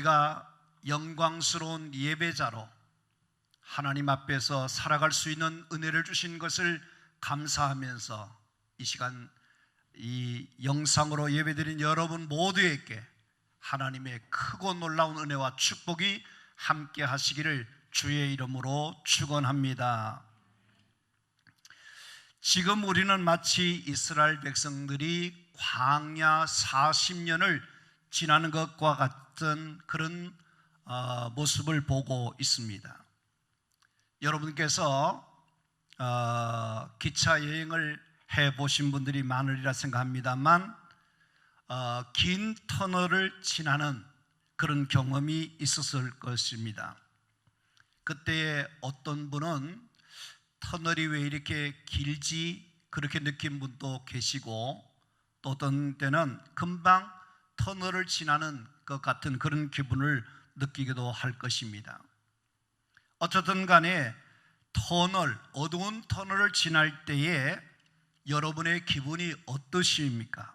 우리가 영광스러운 예배자로 하나님 앞에서 살아갈 수 있는 은혜를 주신 것을 감사하면서 이 시간 이 영상으로 예배드린 여러분 모두에게 하나님의 크고 놀라운 은혜와 축복이 함께 하시기를 주의 이름으로 축원합니다. 지금 우리는 마치 이스라엘 백성들이 광야 40년을 지나는 것과 같은 그런 모습을 보고 있습니다. 여러분께서 기차 여행을 해보신 분들이 많으리라 생각합니다만 긴 터널을 지나는 그런 경험이 있었을 것입니다. 그때 어떤 분은 터널이 왜 이렇게 길지 그렇게 느낀 분도 계시고, 또 어떤 때는 금방 터널을 지나는 것 같은 그런 기분을 느끼기도 할 것입니다. 어쨌든 간에 어두운 터널을 지날 때에 여러분의 기분이 어떠십니까?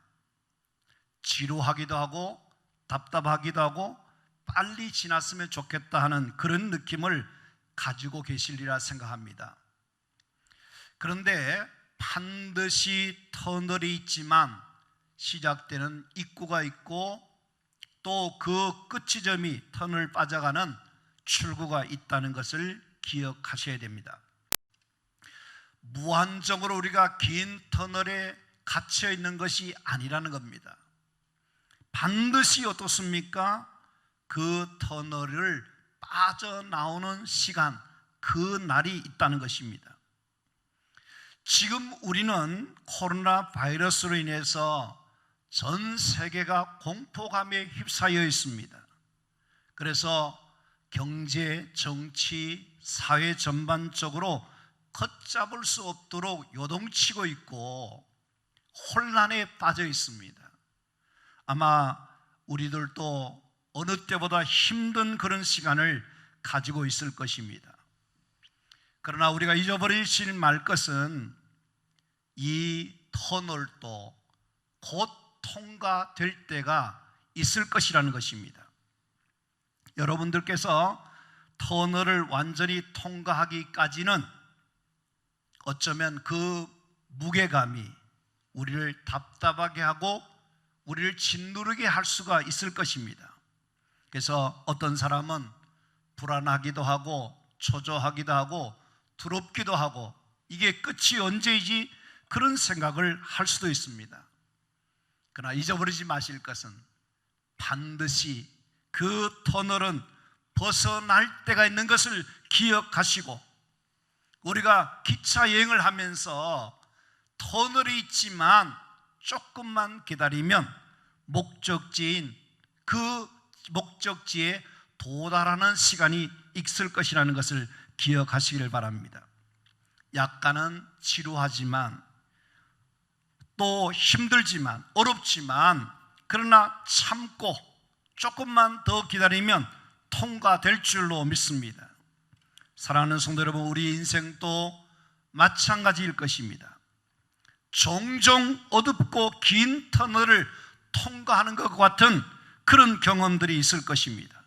지루하기도 하고 답답하기도 하고 빨리 지났으면 좋겠다 하는 그런 느낌을 가지고 계시리라 생각합니다. 그런데 반드시 터널이 있지만 시작되는 입구가 있고 또 그 끝지점이 터널 빠져가는 출구가 있다는 것을 기억하셔야 됩니다. 무한정으로 우리가 긴 터널에 갇혀 있는 것이 아니라는 겁니다. 반드시 어떻습니까? 그 터널을 빠져나오는 시간, 그 날이 있다는 것입니다. 지금 우리는 코로나 바이러스로 인해서 전 세계가 공포감에 휩싸여 있습니다. 그래서 경제, 정치, 사회 전반적으로 걷잡을 수 없도록 요동치고 있고 혼란에 빠져 있습니다. 아마 우리들도 어느 때보다 힘든 그런 시간을 가지고 있을 것입니다. 그러나 우리가 잊어버리지 말 것은 이 터널도 곧 통과될 때가 있을 것이라는 것입니다. 여러분들께서 터널을 완전히 통과하기까지는 어쩌면 그 무게감이 우리를 답답하게 하고 우리를 짓누르게 할 수가 있을 것입니다. 그래서 어떤 사람은 불안하기도 하고 초조하기도 하고 두렵기도 하고 이게 끝이 언제이지 그런 생각을 할 수도 있습니다. 그러나 잊어버리지 마실 것은 반드시 그 터널은 벗어날 때가 있는 것을 기억하시고, 우리가 기차 여행을 하면서 터널이 있지만 조금만 기다리면 목적지인 그 목적지에 도달하는 시간이 있을 것이라는 것을 기억하시길 바랍니다. 약간은 지루하지만 또 힘들지만 어렵지만 그러나 참고 조금만 더 기다리면 통과될 줄로 믿습니다. 사랑하는 성도 여러분, 우리 인생도 마찬가지일 것입니다. 종종 어둡고 긴 터널을 통과하는 것 같은 그런 경험들이 있을 것입니다.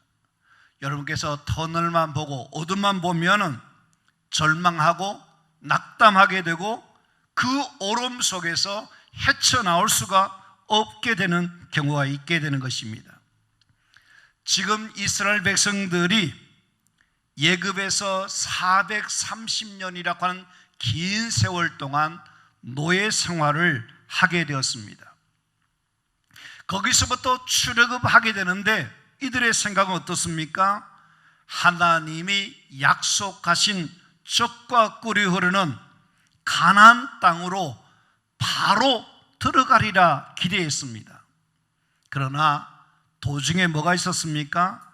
여러분께서 터널만 보고 어둠만 보면은 절망하고 낙담하게 되고 그 어려움 속에서 헤쳐나올 수가 없게 되는 경우가 있게 되는 것입니다. 지금 이스라엘 백성들이 예굽에서 430년이라고 하는 긴 세월 동안 노예 생활을 하게 되었습니다. 거기서부터 출애굽하게 되는데 이들의 생각은 어떻습니까? 하나님이 약속하신 젖과 꿀이 흐르는 가나안 땅으로 바로 들어가리라 기대했습니다. 그러나 도중에 뭐가 있었습니까?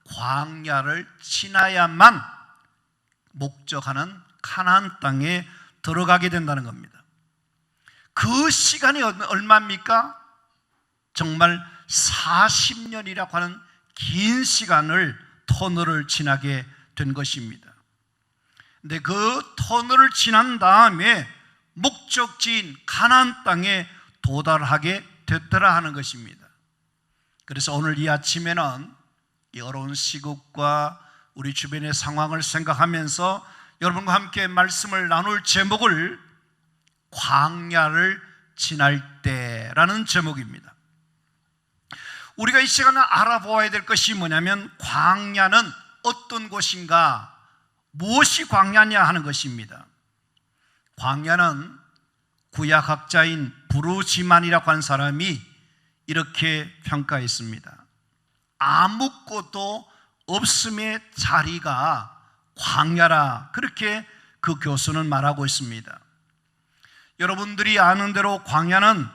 광야를 지나야만 목적하는 가나안 땅에 들어가게 된다는 겁니다. 그 시간이 얼마입니까? 정말 40년이라고 하는 긴 시간을 터널을 지나게 된 것입니다. 근데 그 터널을 지난 다음에 목적지인 가나안 땅에 도달하게 됐더라 하는 것입니다. 그래서 오늘 이 아침에는 이 어려운 시국과 우리 주변의 상황을 생각하면서 여러분과 함께 말씀을 나눌 제목을 광야를 지날 때라는 제목입니다. 우리가 이 시간에 알아보아야 될 것이 뭐냐면 광야는 어떤 곳인가, 무엇이 광야냐 하는 것입니다. 광야는 구약학자인 브루지만이라고 한 사람이 이렇게 평가했습니다. 아무것도 없음의 자리가 광야라, 그렇게 그 교수는 말하고 있습니다. 여러분들이 아는 대로 광야는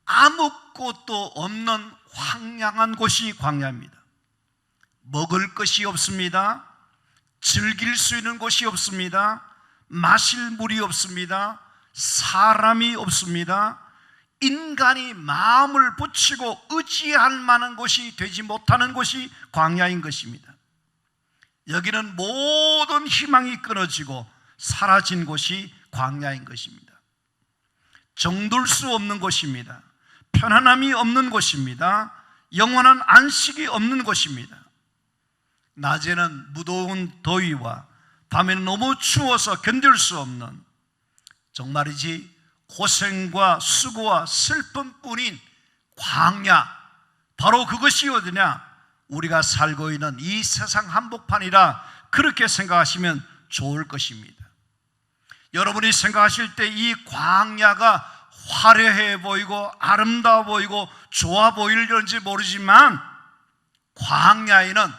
아무것도 없는 황량한 곳이 광야입니다. 먹을 것이 없습니다. 즐길 수 있는 곳이 없습니다. 마실 물이 없습니다. 사람이 없습니다. 인간이 마음을 붙이고 의지할 만한 곳이 되지 못하는 곳이 광야인 것입니다. 여기는 모든 희망이 끊어지고 사라진 곳이 광야인 것입니다. 정들 수 없는 곳입니다. 편안함이 없는 곳입니다. 영원한 안식이 없는 곳입니다. 낮에는 무더운 더위와 밤에는 너무 추워서 견딜 수 없는, 정말이지 고생과 수고와 슬픔뿐인 광야, 바로 그것이 어디냐? 우리가 살고 있는 이 세상 한복판이라 그렇게 생각하시면 좋을 것입니다. 여러분이 생각하실 때 이 광야가 화려해 보이고 아름다워 보이고 좋아 보일지 모르지만 광야에는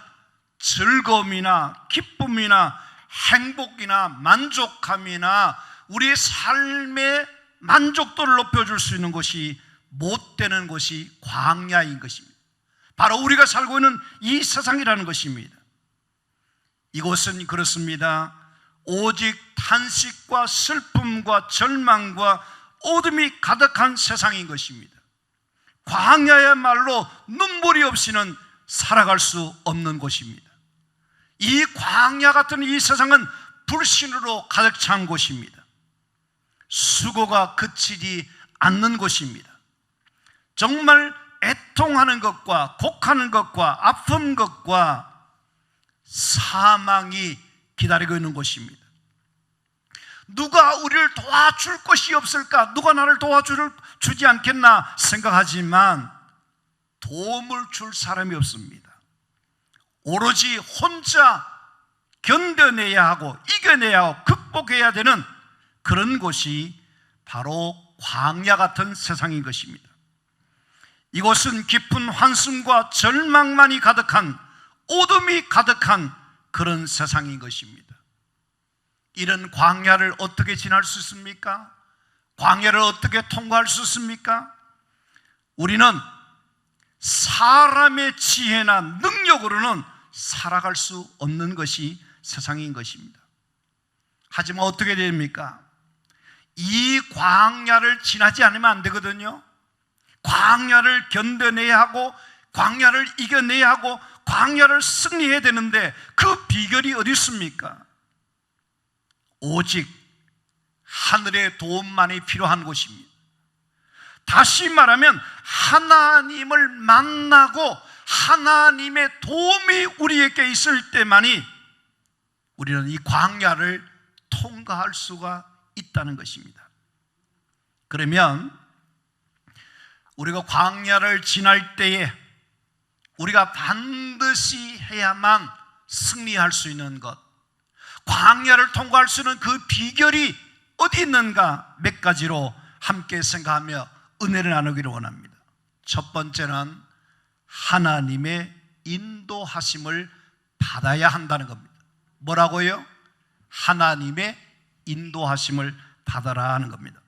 즐거움이나 기쁨이나 행복이나 만족함이나 우리의 삶의 만족도를 높여줄 수 있는 것이 못 되는 것이 광야인 것입니다. 바로 우리가 살고 있는 이 세상이라는 것입니다. 이곳은 그렇습니다. 오직 탄식과 슬픔과 절망과 어둠이 가득한 세상인 것입니다. 광야야말로 눈물이 없이는 살아갈 수 없는 곳입니다. 이 광야 같은 이 세상은 불신으로 가득 찬 곳입니다. 수고가 그치지 않는 곳입니다. 정말 애통하는 것과 곡하는 것과 아픈 것과 사망이 기다리고 있는 곳입니다. 누가 우리를 도와줄 것이 없을까? 누가 나를 도와주지 않겠나 생각하지만 도움을 줄 사람이 없습니다. 오로지 혼자 견뎌내야 하고 이겨내야 하고 극복해야 되는 그런 곳이 바로 광야 같은 세상인 것입니다. 이곳은 깊은 환승과 절망만이 가득한, 어둠이 가득한 그런 세상인 것입니다. 이런 광야를 어떻게 지날 수 있습니까? 광야를 어떻게 통과할 수 있습니까? 우리는 사람의 지혜나 능력으로는 살아갈 수 없는 것이 세상인 것입니다. 하지만 어떻게 됩니까? 이 광야를 지나지 않으면 안 되거든요. 광야를 견뎌내야 하고 광야를 이겨내야 하고 광야를 승리해야 되는데 그 비결이 어디 있습니까? 오직 하늘의 도움만이 필요한 곳입니다. 다시 말하면 하나님을 만나고 하나님의 도움이 우리에게 있을 때만이 우리는 이 광야를 통과할 수가 있다는 것입니다. 그러면 우리가 광야를 지날 때에 우리가 반드시 해야만 승리할 수 있는 것, 광야를 통과할 수 있는 그 비결이 어디 있는가 몇 가지로 함께 생각하며 은혜를 나누기를 원합니다. 첫 번째는 하나님의 인도하심을 받아야 한다는 겁니다. 뭐라고요? 하나님의 인도하심을 받아라 하는 겁니다.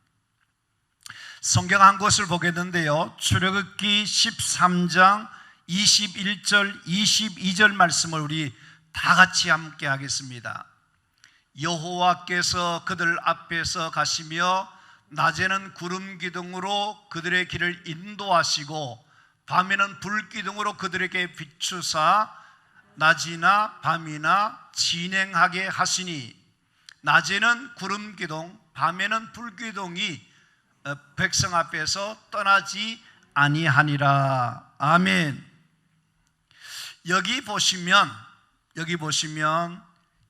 성경 한 곳을 보겠는데요, 출애굽기 13장 21절 22절 말씀을 우리 다 같이 함께 하겠습니다. 여호와께서 그들 앞에서 가시며 낮에는 구름 기둥으로 그들의 길을 인도하시고 밤에는 불 기둥으로 그들에게 비추사 낮이나 밤이나 진행하게 하시니 낮에는 구름 기둥 밤에는 불 기둥이 백성 앞에서 떠나지 아니하니라. 아멘. 여기 보시면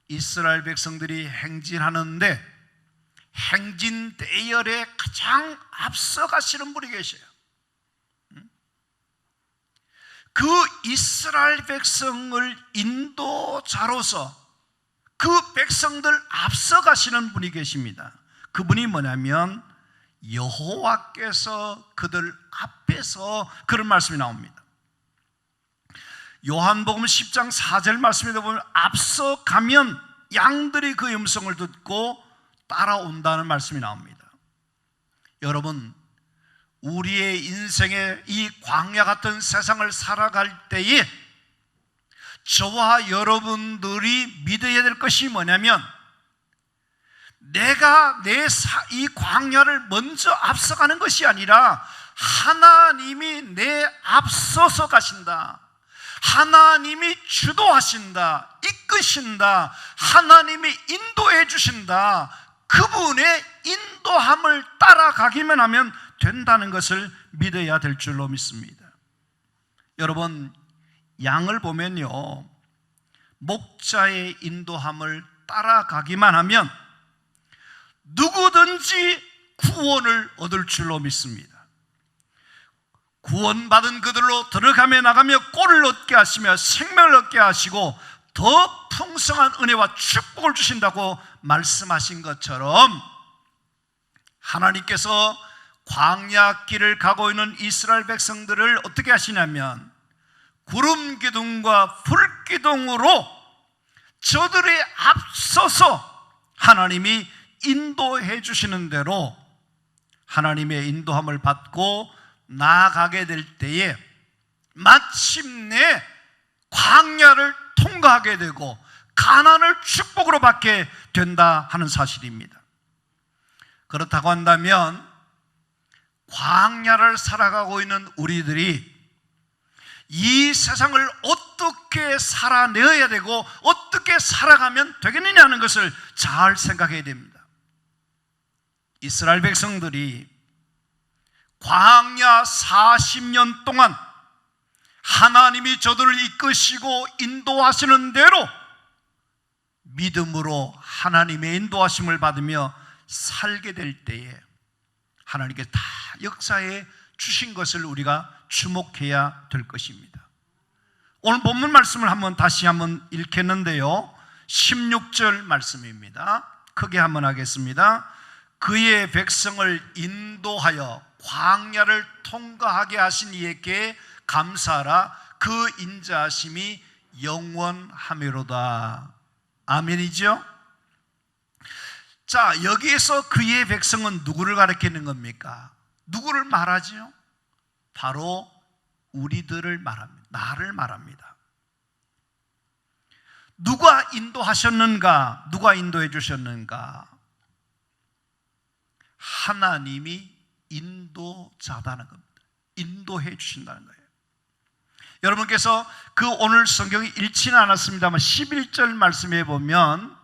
이스라엘 백성들이 행진하는데 행진 대열에 가장 앞서가시는 분이 계셔요. 그 이스라엘 백성을 인도자로서 그 백성들 앞서가시는 분이 계십니다. 그분이 뭐냐면 여호와께서 그들 앞에서 그런 말씀이 나옵니다. 요한복음 10장 4절 말씀에 보면 앞서 가면 양들이 그 음성을 듣고 따라온다는 말씀이 나옵니다. 여러분, 우리의 인생에 이 광야 같은 세상을 살아갈 때에 저와 여러분들이 믿어야 될 것이 뭐냐면 내가 이 광야를 먼저 앞서가는 것이 아니라 하나님이 내 앞서서 가신다, 하나님이 주도하신다, 이끄신다, 하나님이 인도해 주신다, 그분의 인도함을 따라가기만 하면 된다는 것을 믿어야 될 줄로 믿습니다. 여러분, 양을 보면요, 목자의 인도함을 따라가기만 하면 누구든지 구원을 얻을 줄로 믿습니다. 구원받은 그들로 들어가며 나가며 꼴을 얻게 하시며 생명을 얻게 하시고 더 풍성한 은혜와 축복을 주신다고 말씀하신 것처럼 하나님께서 광야 길을 가고 있는 이스라엘 백성들을 어떻게 하시냐면 구름 기둥과 불 기둥으로 저들의 앞서서 하나님이 인도해 주시는 대로 하나님의 인도함을 받고 나아가게 될 때에 마침내 광야를 통과하게 되고 가나안을 축복으로 받게 된다 하는 사실입니다. 그렇다고 한다면 광야를 살아가고 있는 우리들이 이 세상을 어떻게 살아내어야 되고 어떻게 살아가면 되겠느냐는 것을 잘 생각해야 됩니다. 이스라엘 백성들이 광야 40년 동안 하나님이 저들을 이끄시고 인도하시는 대로 믿음으로 하나님의 인도하심을 받으며 살게 될 때에 하나님께 다 역사해 주신 것을 우리가 주목해야 될 것입니다. 오늘 본문 말씀을 다시 한번 읽겠는데요, 16절 말씀입니다. 크게 한번 하겠습니다. 그의 백성을 인도하여 광야를 통과하게 하신 이에게 감사하라. 그 인자하심이 영원하미로다. 아멘이죠? 자, 여기에서 그의 백성은 누구를 가리키는 겁니까? 누구를 말하죠? 바로 우리들을 말합니다. 나를 말합니다. 누가 인도하셨는가? 누가 인도해 주셨는가? 하나님이 인도자다는 겁니다. 인도해 주신다는 거예요. 여러분께서 그 오늘 성경이 읽지는 않았습니다만 11절 말씀에 보면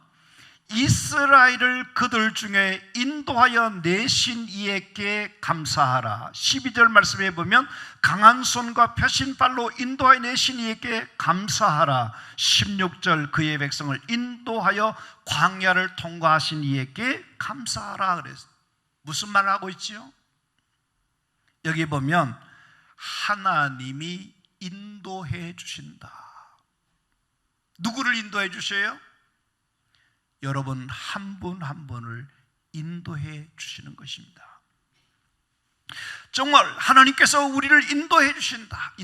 이스라엘을 그들 중에 인도하여 내신 이에게 감사하라. 12절 말씀에 보면 강한 손과 펴신발로 인도하여 내신 이에게 감사하라. 16절 그의 백성을 인도하여 광야를 통과하신 이에게 감사하라 그랬어요. 무슨 말을 하고 있지요? 여기 보면 하나님이 인도해 주신다. 누구를 인도해 주셔요? 여러분 한 분 한 분을 인도해 주시는 것입니다. 정말 하나님께서 우리를 인도해 주신다.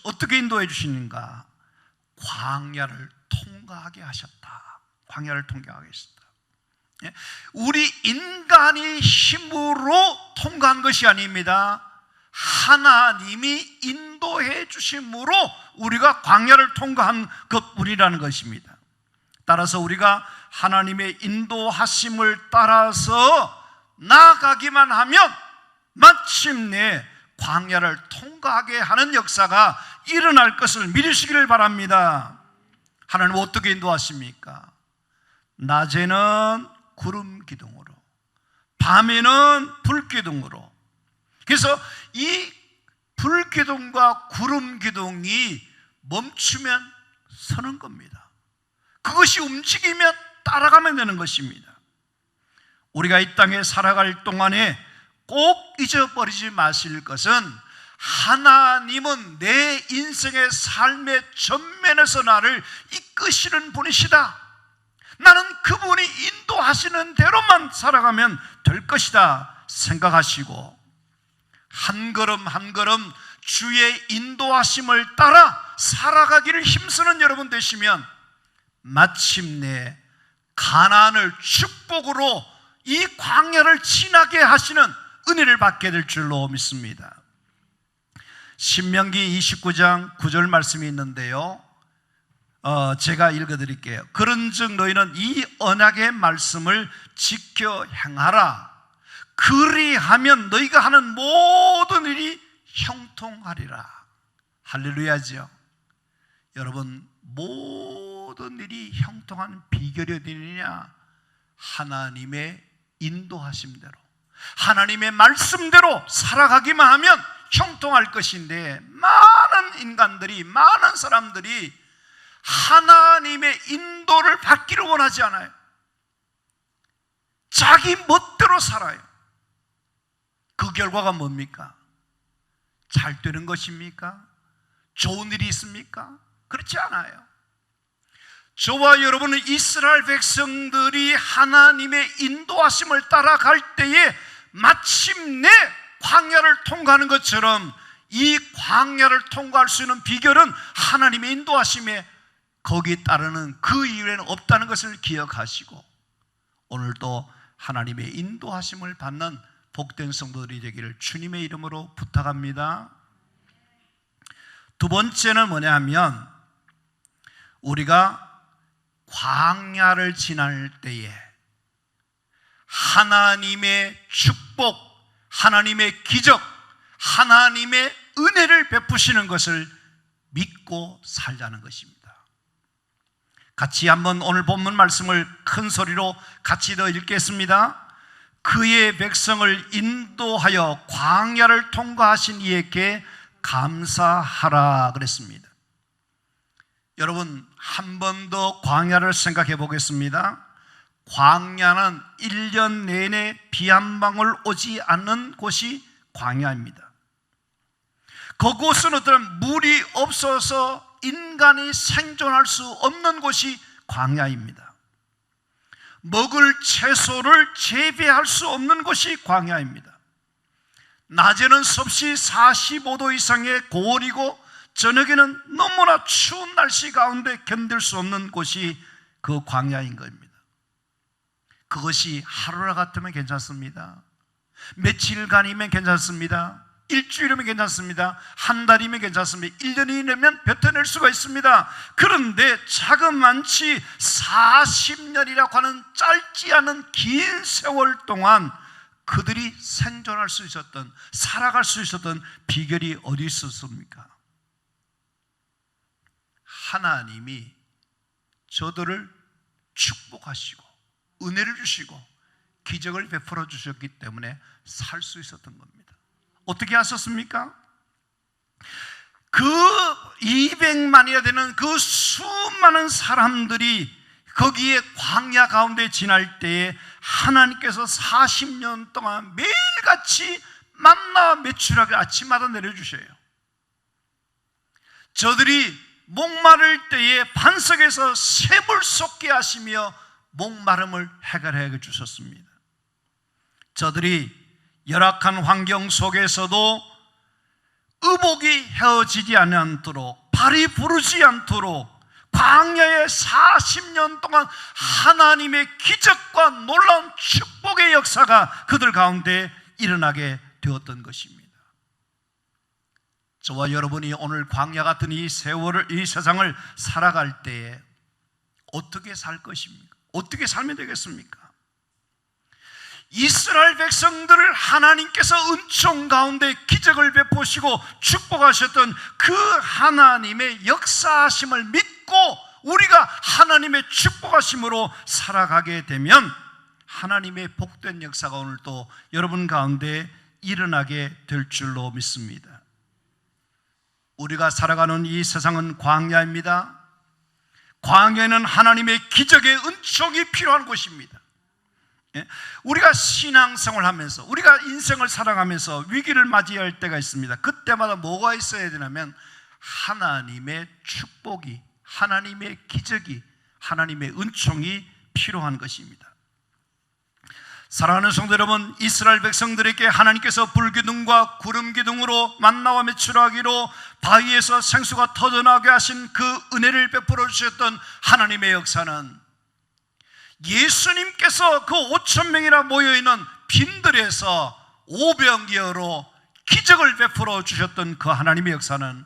어떻게 인도해 주시는가? 광야를 통과하게 하셨다. 광야를 통과하게 하셨다. 우리 인간이 힘으로 통과한 것이 아닙니다. 하나님이 인도해 주심으로 우리가 광야를 통과한 것뿐이라는 것입니다. 따라서 우리가 하나님의 인도하심을 따라서 나아가기만 하면 마침내 광야를 통과하게 하는 역사가 일어날 것을 믿으시기를 바랍니다. 하나님은 어떻게 인도하십니까? 낮에는 구름 기둥으로, 밤에는 불 기둥으로. 그래서 이 불 기둥과 구름 기둥이 멈추면 서는 겁니다. 그것이 움직이면 따라가면 되는 것입니다. 우리가 이 땅에 살아갈 동안에 꼭 잊어버리지 마실 것은 하나님은 내 인생의 삶의 전면에서 나를 이끄시는 분이시다. 나는 그분이 인도하시는 대로만 살아가면 될 것이다 생각하시고 한 걸음 한 걸음 주의 인도하심을 따라 살아가기를 힘쓰는 여러분 되시면 마침내 가나안을 축복으로 이 광야를 지나게 하시는 은혜를 받게 될 줄로 믿습니다. 신명기 29장 9절 말씀이 있는데요, 제가 읽어드릴게요. 그런즉 너희는 이 언약의 말씀을 지켜 행하라. 그리하면 너희가 하는 모든 일이 형통하리라. 할렐루야죠. 여러분, 모든 일이 형통한 비결이 어디 있느냐? 하나님의 인도하심대로, 하나님의 말씀대로 살아가기만 하면 형통할 것인데, 많은 인간들이, 많은 사람들이 하나님의 인도를 받기를 원하지 않아요. 자기 멋대로 살아요. 그 결과가 뭡니까? 잘 되는 것입니까? 좋은 일이 있습니까? 그렇지 않아요. 저와 여러분은 이스라엘 백성들이 하나님의 인도하심을 따라갈 때에 마침내 광야를 통과하는 것처럼 이 광야를 통과할 수 있는 비결은 하나님의 인도하심에 거기에 따르는 그 이유에는 없다는 것을 기억하시고 오늘도 하나님의 인도하심을 받는 복된 성도들이 되기를 주님의 이름으로 부탁합니다. 두 번째는 뭐냐 하면, 우리가 광야를 지날 때에 하나님의 축복, 하나님의 기적, 하나님의 은혜를 베푸시는 것을 믿고 살자는 것입니다. 같이 한번 오늘 본문 말씀을 큰 소리로 같이 더 읽겠습니다. 그의 백성을 인도하여 광야를 통과하신 이에게 감사하라 그랬습니다. 여러분, 한 번 더 광야를 생각해 보겠습니다. 광야는 1년 내내 비 한 방울 오지 않는 곳이 광야입니다. 그곳은 어떤 물이 없어서 인간이 생존할 수 없는 곳이 광야입니다. 먹을 채소를 재배할 수 없는 곳이 광야입니다. 낮에는 섭씨 45도 이상의 고온이고 저녁에는 너무나 추운 날씨 가운데 견딜 수 없는 곳이 그 광야인 겁니다. 그것이 하루나 같으면 괜찮습니다. 며칠간이면 괜찮습니다. 일주일이면 괜찮습니다. 한 달이면 괜찮습니다. 1년이 되면 뱉어낼 수가 있습니다. 그런데 자그만치 40년이라고 하는 짧지 않은 긴 세월 동안 그들이 생존할 수 있었던, 살아갈 수 있었던 비결이 어디 있었습니까? 하나님이 저들을 축복하시고 은혜를 주시고 기적을 베풀어 주셨기 때문에 살 수 있었던 겁니다. 어떻게 하셨습니까? 그 200만이나 되는 그 수많은 사람들이 거기에 광야 가운데 지날 때에 하나님께서 40년 동안 매일같이 만나 매출하게 아침마다 내려주셔요. 저들이 목마를 때에 반석에서 샘을 솟게 하시며 목마름을 해결해 주셨습니다. 저들이 열악한 환경 속에서도 의복이 헤어지지 않도록, 발이 부르지 않도록 광야의 40년 동안 하나님의 기적과 놀라운 축복의 역사가 그들 가운데 일어나게 되었던 것입니다. 저와 여러분이 오늘 광야 같은 이 세월을, 이 세상을 살아갈 때에 어떻게 살 것입니까? 어떻게 살면 되겠습니까? 이스라엘 백성들을 하나님께서 은총 가운데 기적을 베푸시고 축복하셨던 그 하나님의 역사하심을 믿고 우리가 하나님의 축복하심으로 살아가게 되면 하나님의 복된 역사가 오늘 또 여러분 가운데 일어나게 될 줄로 믿습니다. 우리가 살아가는 이 세상은 광야입니다. 광야에는 하나님의 기적의 은총이 필요한 곳입니다. 우리가 신앙생활을 하면서, 우리가 인생을 살아가면서 위기를 맞이할 때가 있습니다. 그때마다 뭐가 있어야 되냐면 하나님의 축복이, 하나님의 기적이, 하나님의 은총이 필요한 것입니다. 사랑하는 성도 여러분, 이스라엘 백성들에게 하나님께서 불기둥과 구름기둥으로 만나와 메추라기로 바위에서 생수가 터져나오게 하신 그 은혜를 베풀어 주셨던 하나님의 역사는 예수님께서 그 5,000명이나 모여있는 빈들에서 오병이어로 기적을 베풀어 주셨던 그 하나님의 역사는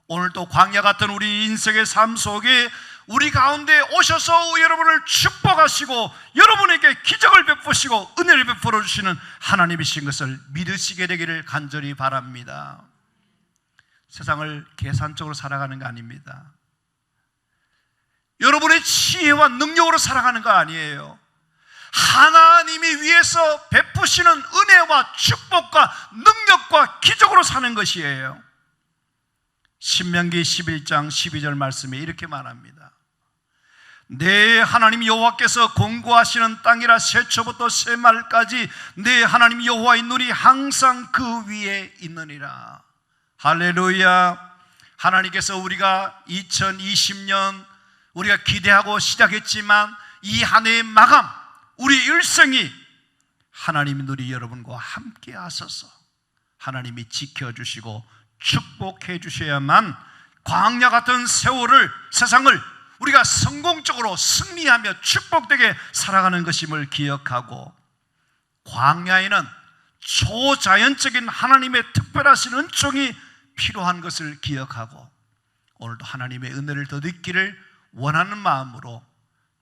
오늘도 광야 같은 우리 인생의 삶 속에 우리 가운데 오셔서 여러분을 축복하시고 여러분에게 기적을 베푸시고 은혜를 베풀어 주시는 하나님이신 것을 믿으시게 되기를 간절히 바랍니다. 세상을 계산적으로 살아가는 거 아닙니다. 여러분의 지혜와 능력으로 살아가는 거 아니에요. 하나님이 위해서 베푸시는 은혜와 축복과 능력과 기적으로 사는 것이에요. 신명기 11장 12절 말씀에 이렇게 말합니다. 내 하나님 여호와께서 공고하시는 땅이라 새초부터 새말까지 내 하나님 여호와의 눈이 항상 그 위에 있느니라. 할렐루야. 하나님께서 우리가 2020년 우리가 기대하고 시작했지만 이 한 해의 마감, 우리 일생이 하나님의 눈이 여러분과 함께 하셔서 하나님이 지켜주시고 축복해 주셔야만 광야 같은 세상을 우리가 성공적으로 승리하며 축복되게 살아가는 것임을 기억하고, 광야에는 초자연적인 하나님의 특별하신 은총이 필요한 것을 기억하고 오늘도 하나님의 은혜를 더 느끼를 원하는 마음으로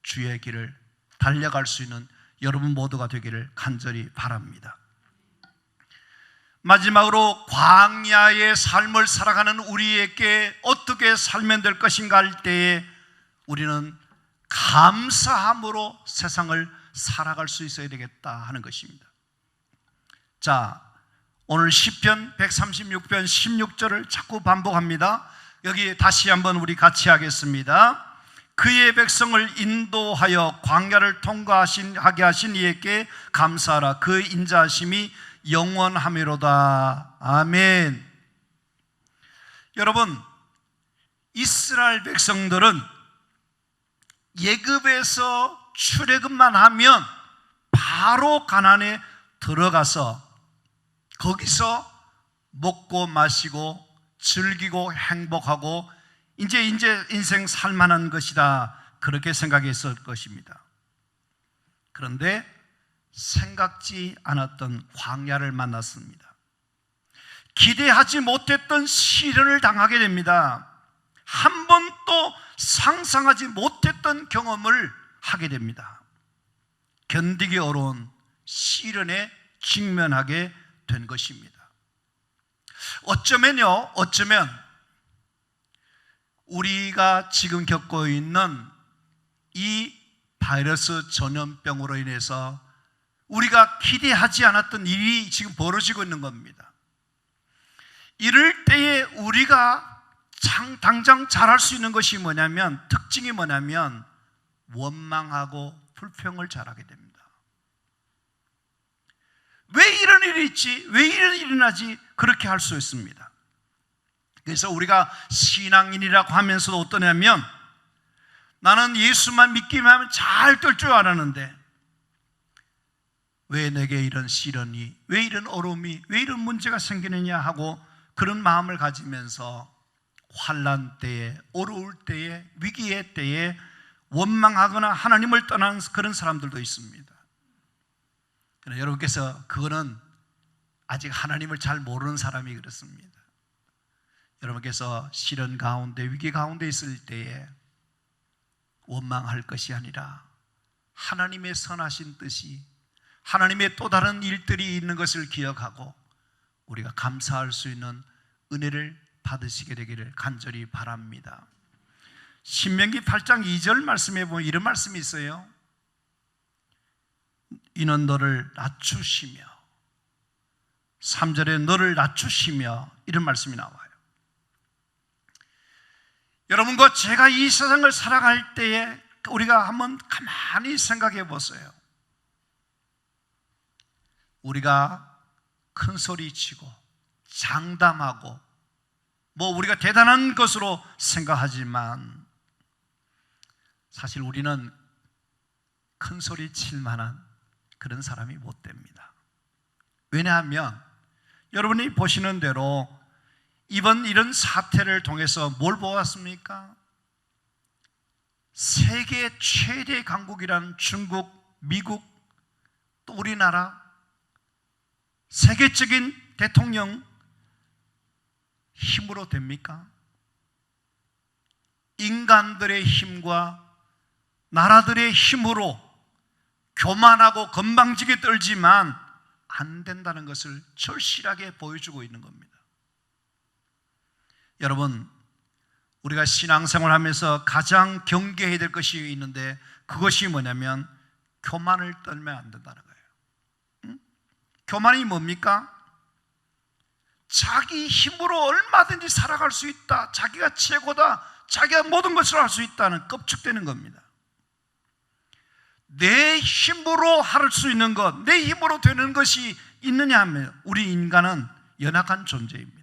주의 길을 달려갈 수 있는 여러분 모두가 되기를 간절히 바랍니다. 마지막으로 광야의 삶을 살아가는 우리에게 어떻게 살면 될 것인가 할 때에 우리는 감사함으로 세상을 살아갈 수 있어야 되겠다 하는 것입니다. 자, 오늘 시편 136편 16절을 자꾸 반복합니다. 여기 다시 한번 우리 같이 하겠습니다. 그의 백성을 인도하여 광야를 통과하게 하신 이에게 감사하라. 그의 인자하심이 영원하미로다. 아멘. 여러분, 이스라엘 백성들은 예굽에서 출애굽만 하면 바로 가나안에 들어가서 거기서 먹고 마시고 즐기고 행복하고 이제 인생 살만한 것이다, 그렇게 생각했을 것입니다. 그런데 생각지 않았던 광야를 만났습니다. 기대하지 못했던 시련을 당하게 됩니다. 한 번도 상상하지 못했던 경험을 하게 됩니다. 견디기 어려운 시련에 직면하게 된 것입니다. 어쩌면 우리가 지금 겪고 있는 이 바이러스 전염병으로 인해서 우리가 기대하지 않았던 일이 지금 벌어지고 있는 겁니다. 이럴 때에 우리가 당장 잘할 수 있는 것이 뭐냐면, 특징이 뭐냐면 원망하고 불평을 잘하게 됩니다. 왜 이런 일이 있지? 왜 이런 일이 일어나지? 그렇게 할 수 있습니다. 그래서 우리가 신앙인이라고 하면서도 어떠냐면, 나는 예수만 믿기만 하면 잘 될 줄 알았는데 왜 내게 이런 시련이, 왜 이런 어려움이, 왜 이런 문제가 생기느냐 하고 그런 마음을 가지면서 환난 때에, 어려울 때에, 위기의 때에 원망하거나 하나님을 떠나는 그런 사람들도 있습니다. 그러나 여러분께서 그거는 아직 하나님을 잘 모르는 사람이 그렇습니다. 여러분께서 시련 가운데, 위기 가운데 있을 때에 원망할 것이 아니라 하나님의 선하신 뜻이, 하나님의 또 다른 일들이 있는 것을 기억하고 우리가 감사할 수 있는 은혜를 받으시게 되기를 간절히 바랍니다. 신명기 8장 2절 말씀에 보면 이런 말씀이 있어요. 이는 너를 낮추시며, 3절에 너를 낮추시며, 이런 말씀이 나와요. 여러분과 제가 이 세상을 살아갈 때에 우리가 한번 가만히 생각해 보세요. 우리가 큰 소리 치고 장담하고 우리가 대단한 것으로 생각하지만 사실 우리는 큰 소리 칠 만한 그런 사람이 못 됩니다. 왜냐하면 여러분이 보시는 대로 이번 이런 사태를 통해서 뭘 보았습니까? 세계 최대 강국이란 중국, 미국, 또 우리나라 세계적인 대통령 힘으로 됩니까? 인간들의 힘과 나라들의 힘으로 교만하고 건방지게 떨지만 안 된다는 것을 절실하게 보여주고 있는 겁니다. 여러분, 우리가 신앙생활 하면서 가장 경계해야 될 것이 있는데 그것이 뭐냐면 교만을 떨면 안 된다는 거예요. 교만이 뭡니까? 자기 힘으로 얼마든지 살아갈 수 있다, 자기가 최고다, 자기가 모든 것을 할 수 있다는 껍죽되는 겁니다. 내 힘으로 할 수 있는 것, 내 힘으로 되는 것이 있느냐 하면 우리 인간은 연약한 존재입니다.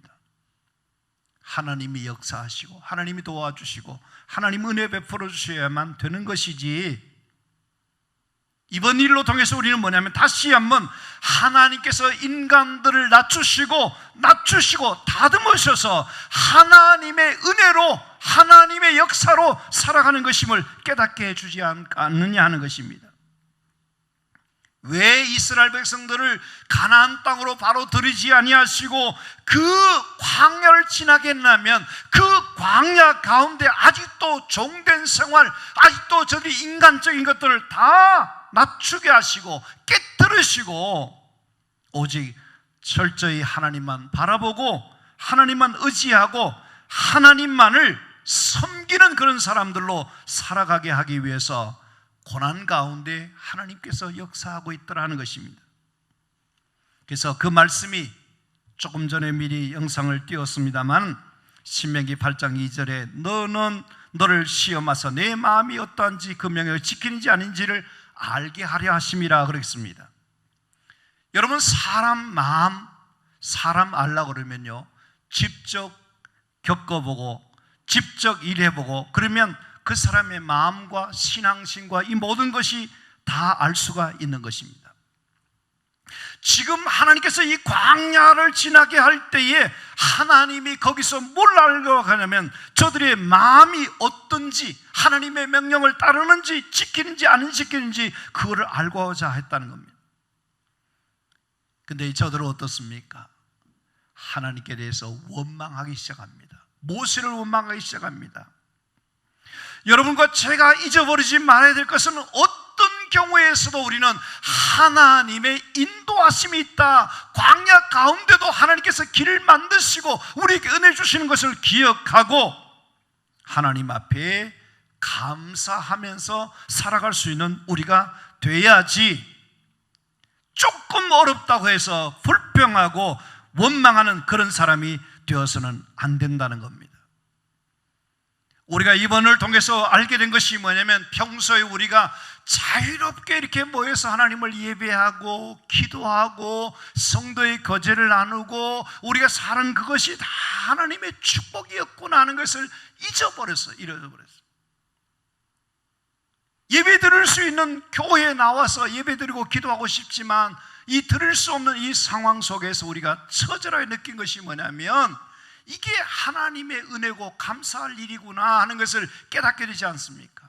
하나님이 역사하시고 하나님이 도와주시고 하나님 은혜 베풀어 주셔야만 되는 것이지, 이번 일로 통해서 우리는 뭐냐면 다시 한번 하나님께서 인간들을 낮추시고 다듬으셔서 하나님의 은혜로 하나님의 역사로 살아가는 것임을 깨닫게 해주지 않느냐 하는 것입니다. 왜 이스라엘 백성들을 가나안 땅으로 바로 들이지 아니하시고 그 광야를 지나게 했냐면 그 광야 가운데 아직도 종된 생활, 아직도 저들이 인간적인 것들을 다 낮추게 하시고 깨뜨리시고 오직 철저히 하나님만 바라보고 하나님만 의지하고 하나님만을 섬기는 그런 사람들로 살아가게 하기 위해서 고난 가운데 하나님께서 역사하고 있더라는 것입니다. 그래서 그 말씀이 조금 전에 미리 영상을 띄웠습니다만 신명기 8장 2절에 너는 너를 시험하사 내 마음이 어떠한지 그 명령을 지키는지 아닌지를 알게 하려 하심이라 그랬습니다. 여러분, 사람 마음, 사람 알라 그러면요 직접 겪어보고 직접 일해보고 그러면 그 사람의 마음과 신앙심과 이 모든 것이 다 알 수가 있는 것입니다. 지금 하나님께서 이 광야를 지나게 할 때에 하나님이 거기서 뭘 알고 가냐면 저들의 마음이 어떤지, 하나님의 명령을 따르는지 지키는지 안 지키는지 그거를 알고자 했다는 겁니다. 근데 저들은 어떻습니까? 하나님께 대해서 원망하기 시작합니다. 모세를 원망하기 시작합니다. 여러분과 제가 잊어버리지 말아야 될 것은 어떤 경우에서도 우리는 하나님의 인도하심이 있다, 광야 가운데도 하나님께서 길을 만드시고 우리에게 은혜 주시는 것을 기억하고 하나님 앞에 감사하면서 살아갈 수 있는 우리가 돼야지, 조금 어렵다고 해서 불평하고 원망하는 그런 사람이 되어서는 안 된다는 겁니다. 우리가 이번을 통해서 알게 된 것이 뭐냐면 평소에 우리가 자유롭게 이렇게 모여서 하나님을 예배하고 기도하고 성도의 거제를 나누고 우리가 사는 그것이 다 하나님의 축복이었구나 하는 것을 잊어버렸어요. 예배 드릴 수 있는 교회에 나와서 예배 드리고 기도하고 싶지만 이 드릴 수 없는 이 상황 속에서 우리가 처절하게 느낀 것이 뭐냐면 이게 하나님의 은혜고 감사할 일이구나 하는 것을 깨닫게 되지 않습니까?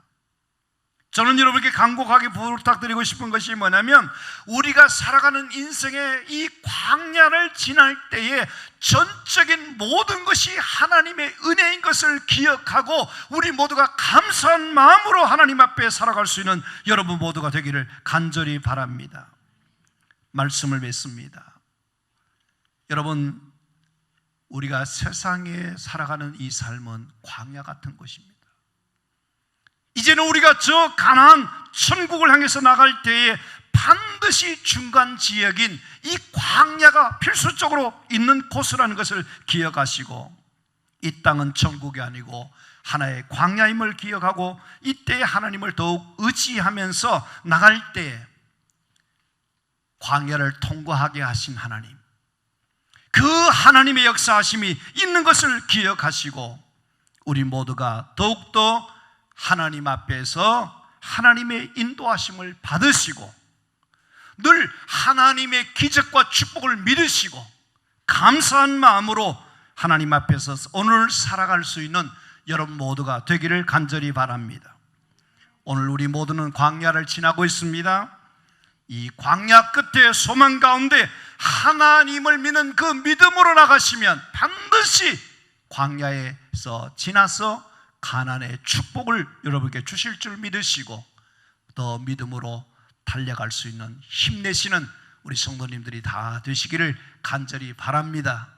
저는 여러분께 간곡하게 부탁드리고 싶은 것이 뭐냐면 우리가 살아가는 인생의 이 광야를 지날 때에 전적인 모든 것이 하나님의 은혜인 것을 기억하고 우리 모두가 감사한 마음으로 하나님 앞에 살아갈 수 있는 여러분 모두가 되기를 간절히 바랍니다. 말씀을 맺습니다. 여러분, 우리가 세상에 살아가는 이 삶은 광야 같은 것입니다. 이제는 우리가 저 가나안 천국을 향해서 나갈 때에 반드시 중간 지역인 이 광야가 필수적으로 있는 곳이라는 것을 기억하시고 이 땅은 천국이 아니고 하나의 광야임을 기억하고 이때 하나님을 더욱 의지하면서 나갈 때 광야를 통과하게 하신 하나님, 그 하나님의 역사하심이 있는 것을 기억하시고 우리 모두가 더욱더 하나님 앞에서 하나님의 인도하심을 받으시고 늘 하나님의 기적과 축복을 믿으시고 감사한 마음으로 하나님 앞에서 오늘 살아갈 수 있는 여러분 모두가 되기를 간절히 바랍니다. 오늘 우리 모두는 광야를 지나고 있습니다. 이 광야 끝에 소망 가운데 하나님을 믿는 그 믿음으로 나가시면 반드시 광야에서 지나서 가나안의 축복을 여러분께 주실 줄 믿으시고 더 믿음으로 달려갈 수 있는 힘내시는 우리 성도님들이 다 되시기를 간절히 바랍니다.